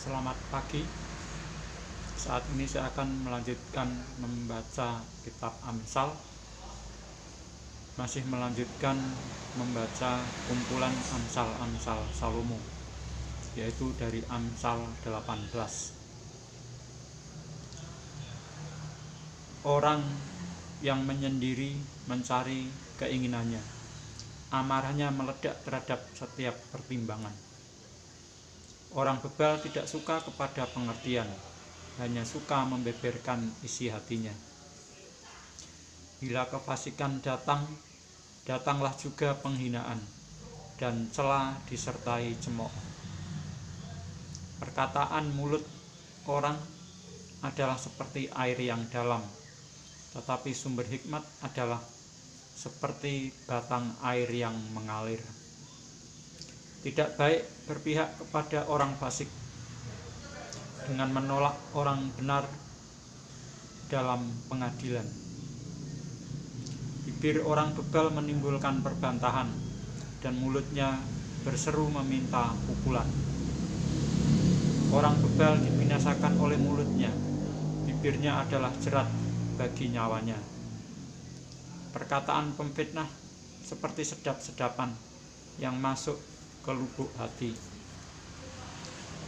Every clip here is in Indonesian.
Selamat pagi. Saat ini saya akan melanjutkan membaca kitab Amsal. Masih melanjutkan membaca kumpulan Amsal-Amsal Salomo, yaitu dari Amsal 18. Orang yang menyendiri mencari keinginannya, amarahnya meledak terhadap setiap pertimbangan. Orang bebal tidak suka kepada pengertian, hanya suka membeberkan isi hatinya. Bila kefasikan datang, datanglah juga penghinaan, dan cela disertai cemooh. Perkataan mulut orang adalah seperti air yang dalam, tetapi sumber hikmat adalah seperti batang air yang mengalir. Tidak baik berpihak kepada orang fasik dengan menolak orang benar dalam pengadilan. Bibir orang bebal menimbulkan perbantahan, dan mulutnya berseru meminta pukulan. Orang bebal dibinasakan oleh mulutnya, bibirnya adalah jerat bagi nyawanya. Perkataan pemfitnah seperti sedap-sedapan yang masuk ke lubuk hati.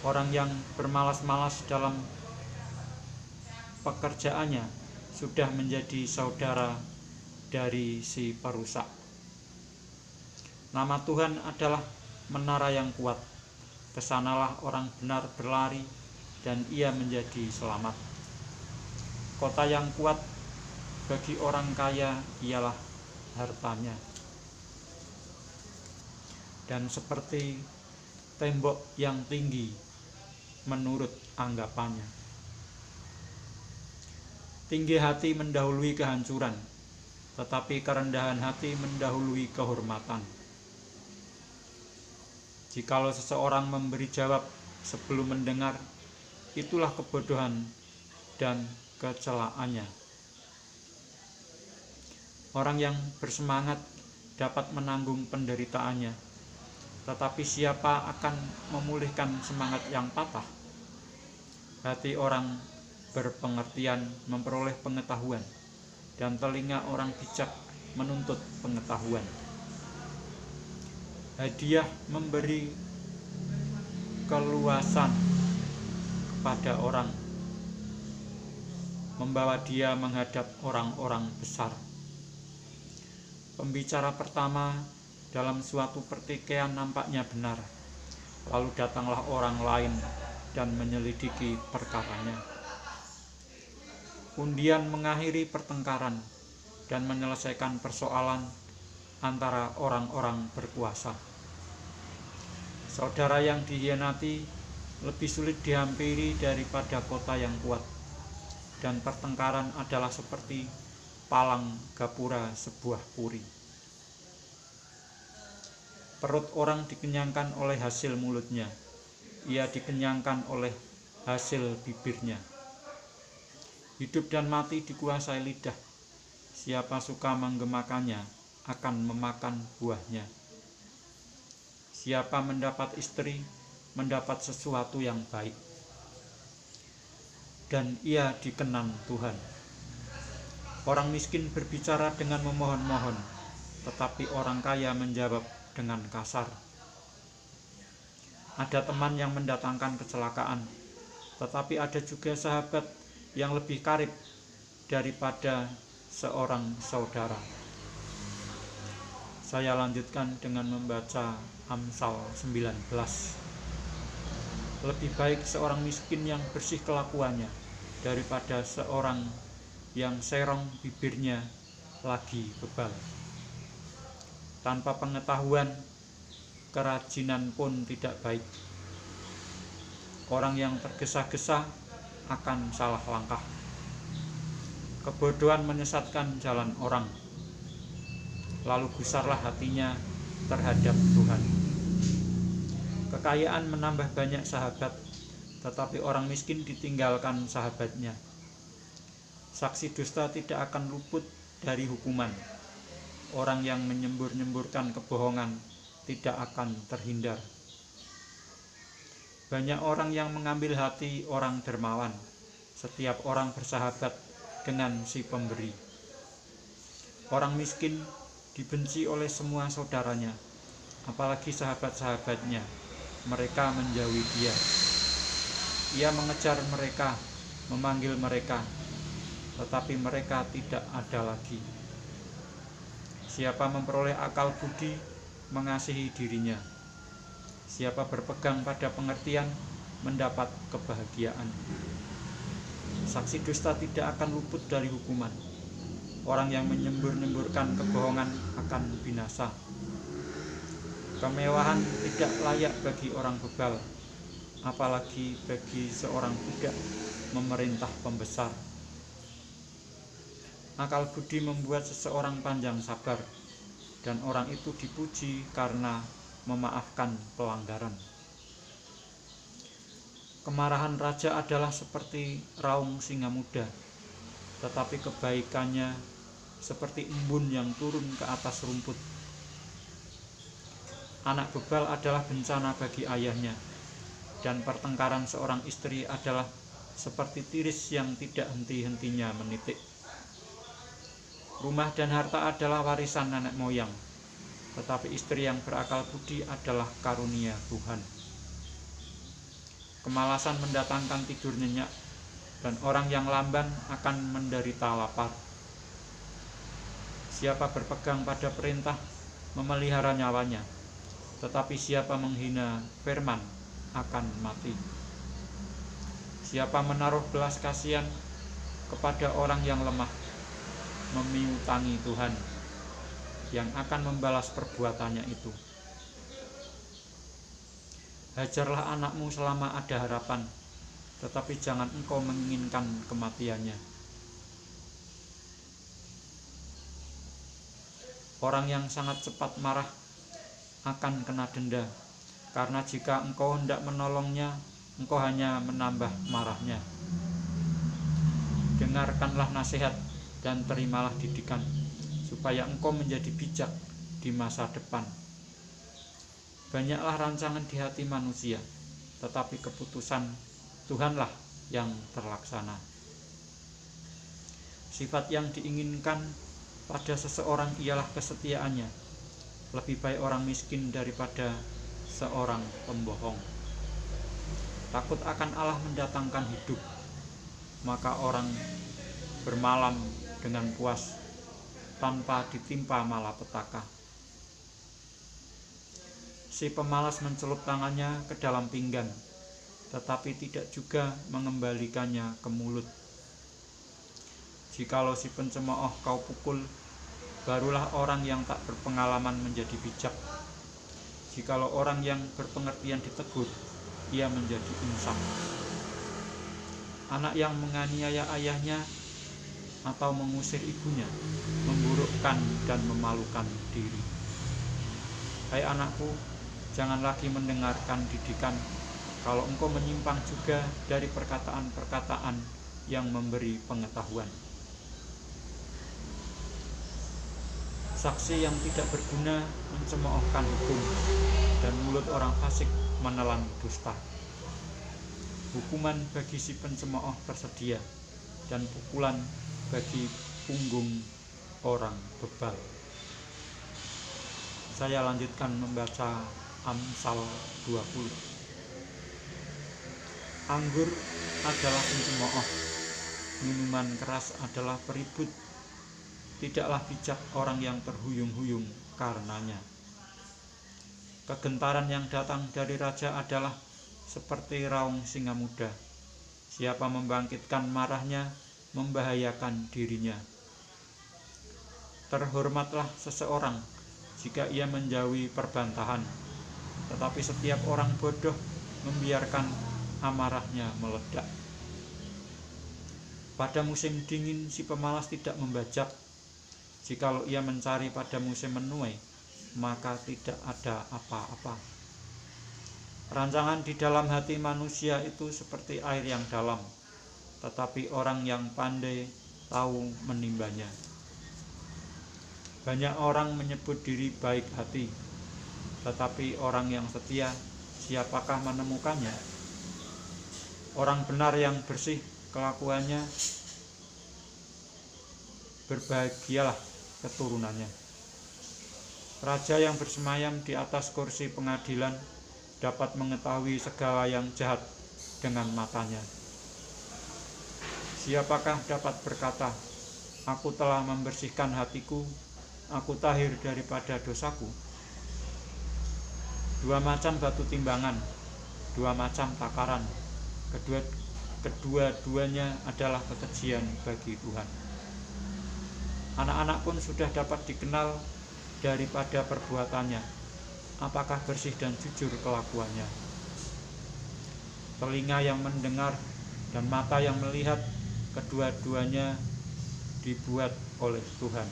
Orang yang bermalas-malas dalam pekerjaannya sudah menjadi saudara dari si perusak. Nama Tuhan adalah menara yang kuat. Kesanalah orang benar berlari, dan ia menjadi selamat. Kota yang kuat bagi orang kaya ialah hartanya, dan seperti tembok yang tinggi menurut anggapannya. Tinggi hati mendahului kehancuran, tetapi kerendahan hati mendahului kehormatan. Jikalau seseorang memberi jawab sebelum mendengar, itulah kebodohan dan kecelaannya. Orang yang bersemangat dapat menanggung penderitaannya, tetapi siapa akan memulihkan semangat yang patah? Hati orang berpengertian memperoleh pengetahuan, dan telinga orang bijak menuntut pengetahuan. Hadiah memberi keluasan kepada orang, membawa dia menghadap orang-orang besar. Pembicara pertama dalam suatu pertikaian nampaknya benar, lalu datanglah orang lain dan menyelidiki perkaranya. Undian mengakhiri pertengkaran dan menyelesaikan persoalan antara orang-orang berkuasa. Saudara yang dihianati lebih sulit dihampiri daripada kota yang kuat, dan pertengkaran adalah seperti palang gapura sebuah puri. Perut orang dikenyangkan oleh hasil mulutnya, ia dikenyangkan oleh hasil bibirnya. Hidup dan mati dikuasai lidah, siapa suka menggemakannya akan memakan buahnya. Siapa mendapat istri, mendapat sesuatu yang baik, dan ia dikenan Tuhan. Orang miskin berbicara dengan memohon-mohon, tetapi orang kaya menjawab dengan kasar. Ada teman yang mendatangkan kecelakaan, tetapi ada juga sahabat yang lebih karib daripada seorang saudara. Saya lanjutkan dengan membaca Amsal 19. Lebih baik seorang miskin yang bersih kelakuannya daripada seorang yang serong bibirnya lagi bebal. Tanpa pengetahuan, kerajinan pun tidak baik. Orang yang tergesa-gesa akan salah langkah. Kebodohan menyesatkan jalan orang, lalu gusarlah hatinya terhadap Tuhan. Kekayaan menambah banyak sahabat, tetapi orang miskin ditinggalkan sahabatnya. Saksi dusta tidak akan luput dari hukuman. Orang yang menyembur-nyemburkan kebohongan tidak akan terhindar. Banyak orang yang mengambil hati orang dermawan. Setiap orang bersahabat dengan si pemberi. Orang miskin dibenci oleh semua saudaranya, apalagi sahabat-sahabatnya. Mereka menjauhi dia. Ia mengejar mereka, memanggil mereka, tetapi mereka tidak ada lagi. Siapa memperoleh akal budi, mengasihi dirinya. Siapa berpegang pada pengertian, mendapat kebahagiaan. Saksi dusta tidak akan luput dari hukuman. Orang yang menyembur-nyemburkan kebohongan akan binasa. Kemewahan tidak layak bagi orang bebal, apalagi bagi seorang budak memerintah pembesar. Akal budi membuat seseorang panjang sabar, dan orang itu dipuji karena memaafkan pelanggaran. Kemarahan raja adalah seperti raung singa muda, tetapi kebaikannya seperti embun yang turun ke atas rumput. Anak bebal adalah bencana bagi ayahnya, dan pertengkaran seorang istri adalah seperti tiris yang tidak henti-hentinya menitik. Rumah dan harta adalah warisan nenek moyang, tetapi istri yang berakal budi adalah karunia Tuhan. Kemalasan mendatangkan tidur nyenyak, dan orang yang lamban akan menderita lapar. Siapa berpegang pada perintah, memelihara nyawanya, tetapi siapa menghina firman akan mati. Siapa menaruh belas kasihan kepada orang yang lemah, memiutangi Tuhan yang akan membalas perbuatannya itu. Hajarlah anakmu selama ada harapan, tetapi jangan engkau menginginkan kematiannya. Orang yang sangat cepat marah akan kena denda, karena jika engkau hendak menolongnya, engkau hanya menambah marahnya. Dengarkanlah nasihat dan terimalah didikan, supaya engkau menjadi bijak di masa depan. Banyaklah rancangan di hati manusia, tetapi keputusan Tuhanlah yang terlaksana. Sifat yang diinginkan pada seseorang ialah kesetiaannya. Lebih baik orang miskin daripada seorang pembohong. Takut akan Allah mendatangkan hidup, maka orang bermalam dengan puas tanpa ditimpa malapetaka. Si pemalas mencelup tangannya ke dalam pinggan, tetapi tidak juga mengembalikannya ke mulut. Jikalau si pencemooh kau pukul, barulah orang yang tak berpengalaman menjadi bijak. Jikalau orang yang berpengertian ditegur, ia menjadi insaf. Anak yang menganiaya ayahnya atau mengusir ibunya, memburukkan dan memalukan diri. Hai anakku, jangan lagi mendengarkan didikan, kalau engkau menyimpang juga dari perkataan-perkataan yang memberi pengetahuan. Saksi yang tidak berguna mencemoohkan hukum, dan mulut orang fasik menelan dusta. Hukuman bagi si pencemooh tersedia, dan pukulan bagi punggung orang bebal. Saya lanjutkan membaca Amsal 20. Anggur adalah pencemooh, minuman keras adalah peribut. Tidaklah bijak orang yang terhuyung-huyung karenanya. Kegentaran yang datang dari raja adalah seperti raung singa muda. Siapa membangkitkan marahnya, membahayakan dirinya. Terhormatlah seseorang jika ia menjauhi perbantahan, tetapi setiap orang bodoh membiarkan amarahnya meledak. Pada musim dingin si pemalas tidak membajak. Jikalau ia mencari pada musim menuai, maka tidak ada apa-apa. Rancangan di dalam hati manusia itu seperti air yang dalam, tetapi orang yang pandai tahu menimbanya. Banyak orang menyebut diri baik hati, tetapi orang yang setia, siapakah menemukannya? Orang benar yang bersih kelakuannya, berbahagialah keturunannya. Raja yang bersemayam di atas kursi pengadilan dapat mengetahui segala yang jahat dengan matanya. Siapakah dapat berkata, aku telah membersihkan hatiku, aku tahir daripada dosaku? Dua macam batu timbangan, dua macam takaran, kedua-duanya adalah kekejian bagi Tuhan. Anak-anak pun sudah dapat dikenal daripada perbuatannya, apakah bersih dan jujur kelakuannya. Telinga yang mendengar dan mata yang melihat, kedua-duanya dibuat oleh Tuhan.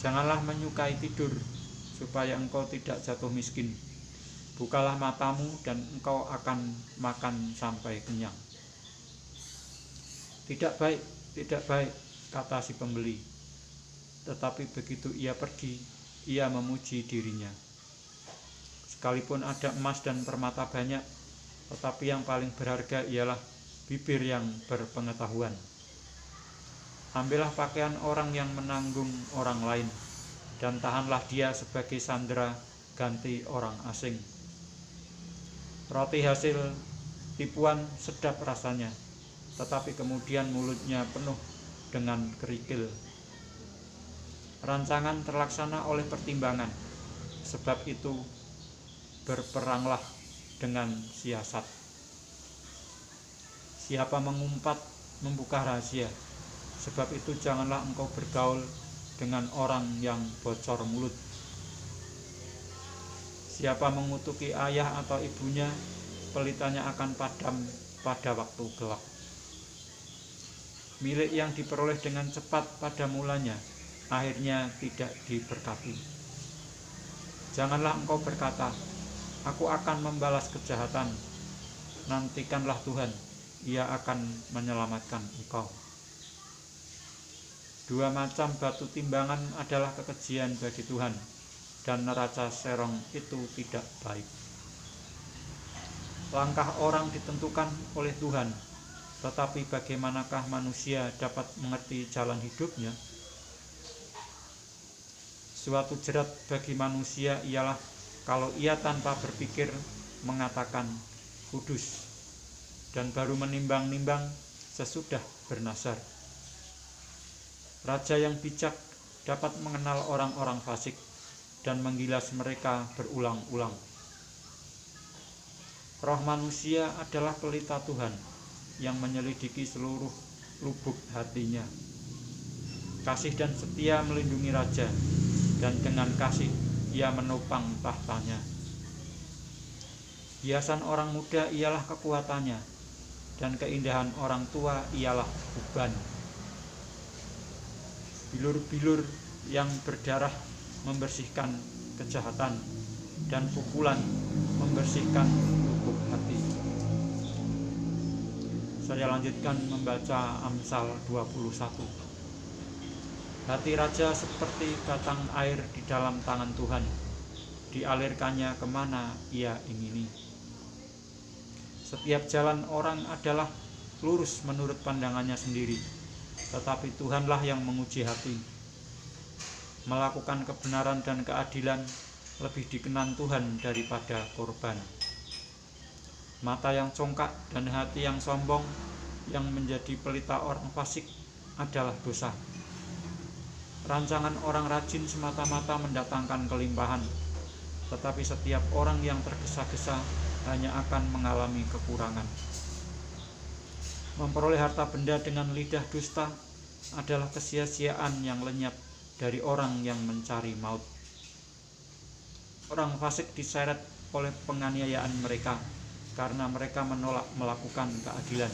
Janganlah menyukai tidur, supaya engkau tidak jatuh miskin. Bukalah matamu dan engkau akan makan sampai kenyang. Tidak baik, kata si pembeli. Tetapi begitu ia pergi, ia memuji dirinya. Sekalipun ada emas dan permata banyak, tetapi yang paling berharga ialah bibir yang berpengetahuan. Ambillah pakaian orang yang menanggung orang lain, dan tahanlah dia sebagai sandera ganti orang asing. Roti hasil tipuan sedap rasanya, tetapi kemudian mulutnya penuh dengan kerikil. Rancangan terlaksana oleh pertimbangan, sebab itu berperanglah dengan siasat. Siapa mengumpat membuka rahasia, sebab itu janganlah engkau bergaul dengan orang yang bocor mulut. Siapa mengutuki ayah atau ibunya, pelitanya akan padam pada waktu gelap. Milik yang diperoleh dengan cepat pada mulanya, akhirnya tidak diberkati. Janganlah engkau berkata, aku akan membalas kejahatan. Nantikanlah Tuhan, ia akan menyelamatkan engkau. Dua macam batu timbangan adalah kekejian bagi Tuhan, dan neraca serong itu tidak baik. Langkah orang ditentukan oleh Tuhan, tetapi bagaimanakah manusia dapat mengerti jalan hidupnya? Suatu jerat bagi manusia ialah kalau ia tanpa berpikir mengatakan kudus, dan baru menimbang-nimbang sesudah bernazar. Raja yang bijak dapat mengenal orang-orang fasik dan menggilas mereka berulang-ulang. Roh manusia adalah pelita Tuhan yang menyelidiki seluruh lubuk hatinya. Kasih dan setia melindungi raja, dan dengan kasih ia menopang tahtanya. Hiasan orang muda ialah kekuatannya, dan keindahan orang tua ialah uban. Bilur-bilur yang berdarah membersihkan kejahatan, dan pukulan membersihkan lubuk hati. Saya lanjutkan membaca Amsal 21. Hati raja seperti batang air di dalam tangan Tuhan, dialirkannya kemana ia ingini. Setiap jalan orang adalah lurus menurut pandangannya sendiri, tetapi Tuhanlah yang menguji hati. Melakukan kebenaran dan keadilan lebih dikenan Tuhan daripada korban. Mata yang congkak dan hati yang sombong yang menjadi pelita orang fasik adalah dosa. Rancangan orang rajin semata-mata mendatangkan kelimpahan, tetapi setiap orang yang tergesa-gesa hanya akan mengalami kekurangan. Memperoleh harta benda dengan lidah dusta adalah kesia-siaan yang lenyap dari orang yang mencari maut. Orang fasik diseret oleh penganiayaan mereka karena mereka menolak melakukan keadilan.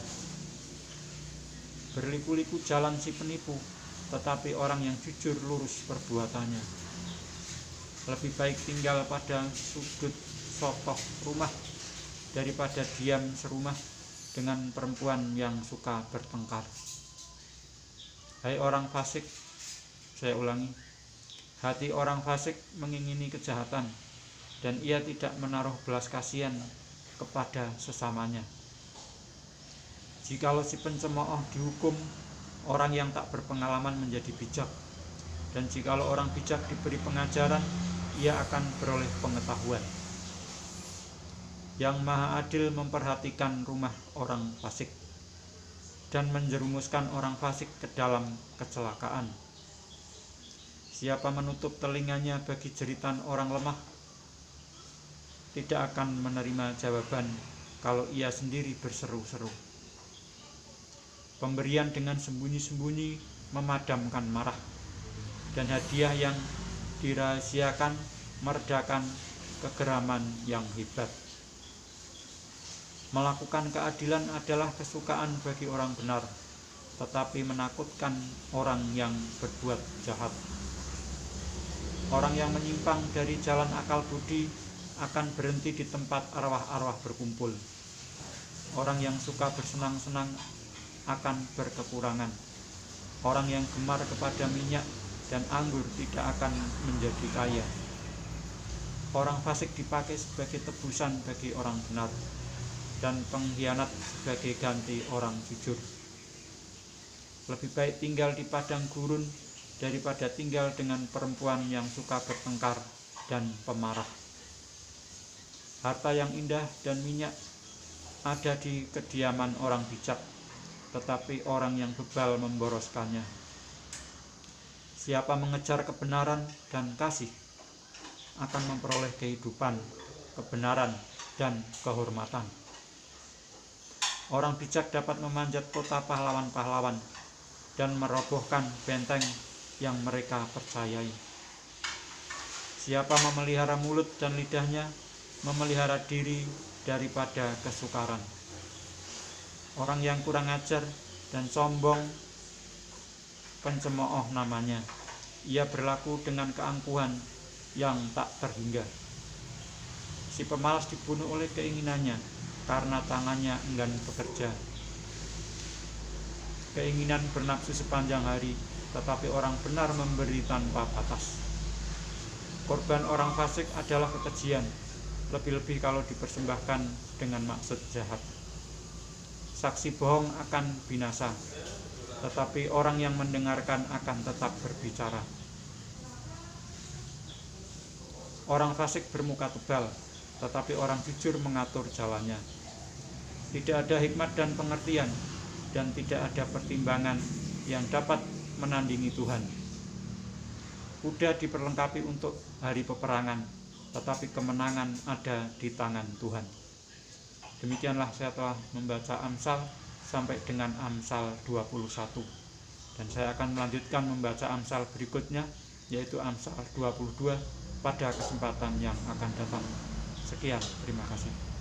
Berliku-liku jalan si penipu, tetapi orang yang jujur lurus perbuatannya. Lebih baik tinggal pada sudut sotoh rumah daripada diam serumah dengan perempuan yang suka bertengkar. Hai orang fasik, saya ulangi, hati orang fasik mengingini kejahatan, dan ia tidak menaruh belas kasihan kepada sesamanya. Jikalau si pencemooh dihukum, orang yang tak berpengalaman menjadi bijak. Dan jikalau orang bijak diberi pengajaran, ia akan beroleh pengetahuan. Yang Maha Adil memperhatikan rumah orang fasik dan menjerumuskan orang fasik ke dalam kecelakaan. Siapa menutup telinganya bagi jeritan orang lemah, tidak akan menerima jawaban kalau ia sendiri berseru-seru. Pemberian dengan sembunyi-sembunyi memadamkan marah, dan hadiah yang dirahasiakan meredakan kegeraman yang hebat. Melakukan keadilan adalah kesukaan bagi orang benar, tetapi menakutkan orang yang berbuat jahat. Orang yang menyimpang dari jalan akal budi akan berhenti di tempat arwah-arwah berkumpul. Orang yang suka bersenang-senang akan berkekurangan. Orang yang gemar kepada minyak dan anggur tidak akan menjadi kaya. Orang fasik dipakai sebagai tebusan bagi orang benar, dan pengkhianat sebagai ganti orang jujur. Lebih baik tinggal di padang gurun daripada tinggal dengan perempuan yang suka bertengkar dan pemarah. Harta yang indah dan minyak ada di kediaman orang bijak, tetapi orang yang bebal memboroskannya. Siapa mengejar kebenaran dan kasih akan memperoleh kehidupan, kebenaran, dan kehormatan. Orang bijak dapat memanjat kota pahlawan-pahlawan dan merobohkan benteng yang mereka percayai. Siapa memelihara mulut dan lidahnya, memelihara diri daripada kesukaran. Orang yang kurang ajar dan sombong, pencemooh namanya. Ia berlaku dengan keangkuhan yang tak terhingga. Si pemalas dibunuh oleh keinginannya, karena tangannya enggan bekerja. Keinginan bernafsu sepanjang hari, tetapi orang benar memberi tanpa batas. Korban orang fasik adalah kekejian, lebih-lebih kalau dipersembahkan dengan maksud jahat. Saksi bohong akan binasa, tetapi orang yang mendengarkan akan tetap berbicara. Orang fasik bermuka tebal, tetapi orang jujur mengatur jalannya. Tidak ada hikmat dan pengertian, dan tidak ada pertimbangan yang dapat menandingi Tuhan. Kuda diperlengkapi untuk hari peperangan, tetapi kemenangan ada di tangan Tuhan. Demikianlah saya telah membaca Amsal sampai dengan Amsal 21. Dan saya akan melanjutkan membaca Amsal berikutnya, yaitu Amsal 22 pada kesempatan yang akan datang. Sekian, terima kasih.